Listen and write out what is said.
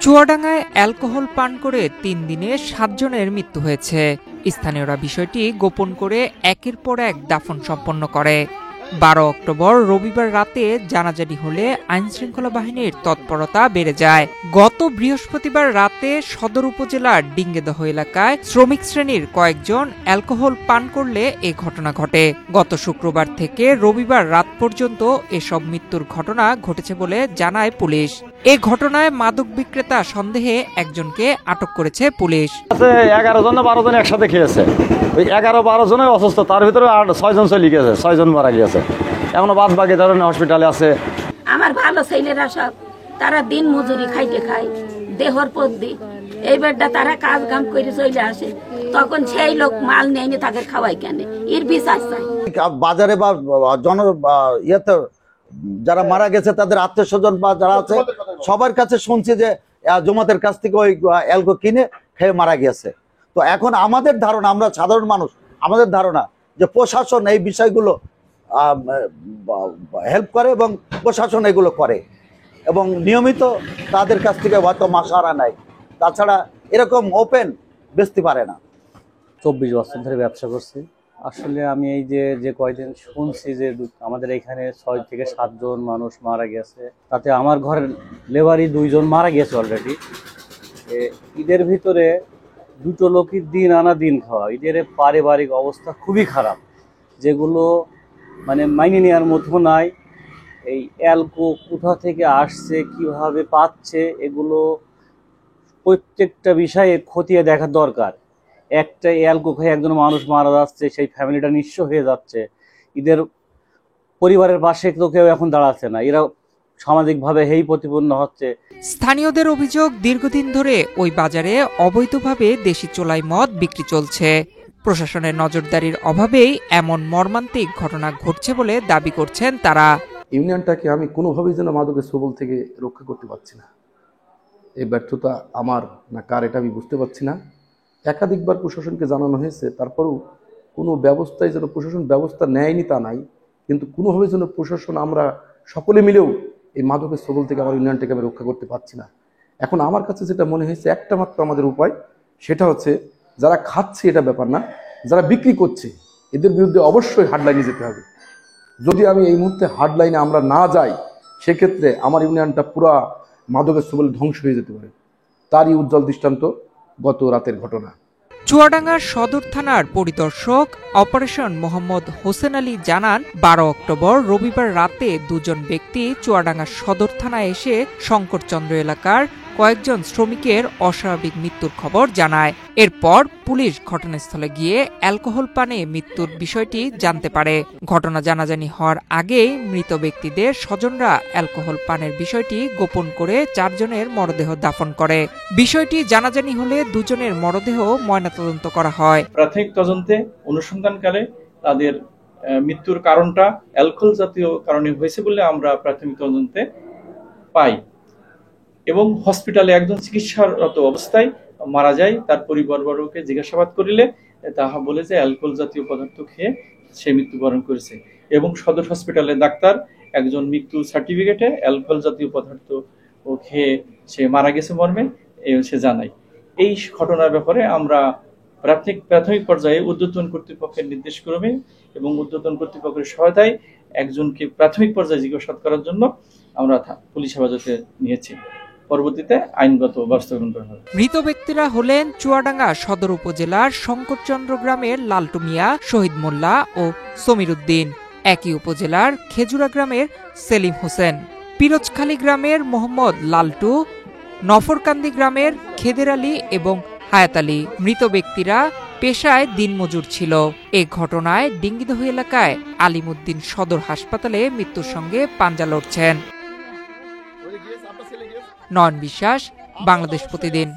চুয়াডাঙ্গায় alcohol পান করে ৩ দিনে ৭ জনের মৃত্যু হয়েছে। স্থানীয়রা বিষয়টি গোপন করে একের পর এক দাফন সম্পন্ন করে। ১২ অক্টোবর রবিবার রাতে জানাজানি হলে আইনশৃঙ্খলা বাহিনীর তৎপরতা বেড়ে যায়। গত বৃহস্পতিবার রাতে সদর উপজেলার ডিঙ্গেদহ এলাকায় শ্রমিক শ্রেণীর কয়েকজন অ্যালকোহল পান করলে এ ঘটনা ঘটে। গত শুক্রবার থেকে রবিবার রাত পর্যন্ত এসব মৃত্যুর ঘটনা ঘটেছে বলে জানায় পুলিশ। এ ঘটনায় মাদক বিক্রেতা সন্দেহে একজনকে আটক করেছে পুলিশ। 11 জন 12 জন একসাথে খেয়েছে। ওই 11-12 জনের অসুস্থ, তার ভিতরে 6 জন চলে গেছে, 6 জন মারা গিয়েছে। এখনো বাদ বাকি ধরনের হসপিটালে আছে। আমার ভালো ছেলেরা সব তারা দিন মজুরি খাইতে খায়, দেহর পদ্দি এইবারটা তারা কাজ কাম করে চলে আসে, তখন সেই লোক মাল নিয়ে তাদের খাওয়াই কেন, এর বিচার চাই। বাজারে বা ইয়েতে যারা মারা গেছে তাদের আত্মীয় স্বজন বা যারা আছে সবার কাছে শুনছি যে জমাতের কাছ থেকে ওই অ্যালকো কিনে খেয়ে মারা গিয়েছে। তো এখন আমাদের ধারণা, আমরা সাধারণ মানুষ, আমাদের ধারণা যে প্রশাসন এই বিষয়গুলো হেল্প করে এবং প্রশাসন এগুলো করে এবং নিয়মিত তাদের কাছ থেকে হয়তো মাসারা নেয়, তাছাড়া এরকম ওপেন বেচতে পারে না। 24 বছর ধরে ব্যবসা করছি। আসলে আমি এই যে কয়দিন শুনছি যে আমাদের এখানে 6 থেকে 7 জন মানুষ মারা গেছে, তাতে আমার ঘরের লেবারই 2 জন মারা গেছে অলরেডি। ঈদের ভিতরে 2 লোকই দিন আনা দিন খাওয়া, ঈদের পারিবারিক অবস্থা খুবই খারাপ, যেগুলো মানে মাইনে নেওয়ার মতো নাই। এই অ্যালকো কোথা থেকে আসছে, কিভাবে পাচ্ছে, এগুলো প্রত্যেকটা বিষয়ে খতিয়ে দেখা দরকার। একটা অ্যালকো খেয়ে একজন মানুষ মারা যাচ্ছে, সেই ফ্যামিলিটা নিঃস্ব হয়ে যাচ্ছে। এদের পরিবারের পাশে তো কেউ এখন দাঁড়াচ্ছে না, এরা সামাজিকভাবে হেই প্রতিপন্ন হচ্ছে। স্থানীয়দের অভিযোগ, দীর্ঘদিন ধরে ওই বাজারে অবৈধভাবে দেশি চোলাই মদ বিক্রি চলছে। প্রশাসনের নজরদারির অভাবেই এমন মর্মান্তিক ঘটনা ঘটছে বলে দাবি করছেন তারা। ইউনিয়নটাকে আমি কোনোভাবেই যেন মাদকের সবল থেকে রক্ষা করতে পারছি না। এই ব্যর্থতা আমার না কার, এটা আমি বুঝতে পারছি না। একাধিকবার প্রশাসনকে জানানো হয়েছে, তারপরেও কোনো ব্যবস্থায় যেন প্রশাসন ব্যবস্থা নেয়নি তা নাই, কিন্তু কোনোভাবে যেন প্রশাসন, আমরা সকলে মিলেও এই মাদকের সবল থেকে আমার ইউনিয়নটাকে আমি রক্ষা করতে পারছি না। এখন আমার কাছে যেটা মনে হয়েছে, একটা মাত্র আমাদের উপায়, সেটা হচ্ছে যারা খাচ্ছে এটা ব্যাপার না, যারা বিক্রি করছে এদের বিরুদ্ধে অবশ্যই হার্ডলাইনে যেতে হবে। যদি আমি এই মুহূর্তে হার্ডলাইনে আমরা না যাই, সেক্ষেত্রে আমার ইউনিয়নটা পুরা মাদকের সবলে ধ্বংস হয়ে যেতে পারে। তারই উজ্জ্বল দৃষ্টান্ত গত রাতের ঘটনা। চুয়াডাঙ্গা সদর থানার পরিদর্শক অপারেশন মোহাম্মদ হোসেন আলী জানান, 12 অক্টোবর রবিবার রাতে 2 জন ব্যক্তি চুয়াডাঙ্গা সদর থানায় এসে শঙ্করচন্দ্র এলাকার কয়েকজন শ্রমিকের অস্বাভাবিক মৃত্যুর খবর জানায়। এরপর পুলিশ ঘটনাস্থলে গিয়ে অ্যালকোহল পানে মৃত্যুর বিষয়টি জানতে পারে। ঘটনা জানাজানি হওয়ার আগেই মৃত ব্যক্তিদের স্বজনরা অ্যালকোহল পানের বিষয়টি গোপন করে 4 জনের মরদেহ দাফন করে। বিষয়টি জানাজানি হলে 2 জনের মরদেহ ময়নাতদন্ত করা হয়। প্রাথমিক তদন্তে অনুসন্ধানকালে তাদের মৃত্যুর কারণটা অ্যালকোহল জাতীয় কারণে হয়েছে বলে আমরা প্রাথমিক তদন্তে পাই এবং হসপিটালে একজন চিকিৎসারত অবস্থায় মারা যায়। তার পরিবারবর্গকে জিজ্ঞাসাবাদ করিলে তাহা বলে যে অ্যালকোহল জাতীয় পদার্থ খেয়ে সে মৃত্যুবরণ করেছে এবং সদর হসপিটালে ডাক্তার একজন মৃত্যু সার্টিফিকেটে অ্যালকোহল জাতীয় পদার্থ খেয়ে সে মারা গেছে মর্মে সে জানায়। এই ঘটনার ব্যাপারে আমরা প্রাথমিক পর্যায়ে ঊর্ধ্বতন কর্তৃপক্ষের নির্দেশক্রমে এবং ঊর্ধ্বতন কর্তৃপক্ষের সহায়তায় একজনকে প্রাথমিক পর্যায়ে জিজ্ঞাসাবাদ করার জন্য আমরা পুলিশ হেফাজতে নিয়েছি। পরবর্তীতে আইনগত ব্যবস্থা গ্রহণ করা হবে। মৃত ব্যক্তিরা হলেন চুয়াডাঙ্গা সদর উপজেলার শঙ্করচন্দ্র গ্রামের লালটু মিয়া, শহীদ মোল্লা ও সমীর উদ্দিন, একই উপজেলার খেজুরা গ্রামের সেলিম হোসেন, পিরোজখালী গ্রামের মোহাম্মদ লালটু, নফরকান্দি গ্রামের খেদের আলী এবং হায়াত আলী। মৃত ব্যক্তিরা পেশায় দিনমজুর ছিল। এ ঘটনায় ডিঙ্গিদহ এলাকায় আলিমউদ্দিন সদর হাসপাতালে মৃত্যুর সঙ্গে পাঞ্জা লড়ছেন। নয়ন বিশ্বাস, বাংলাদেশ প্রতিদিন।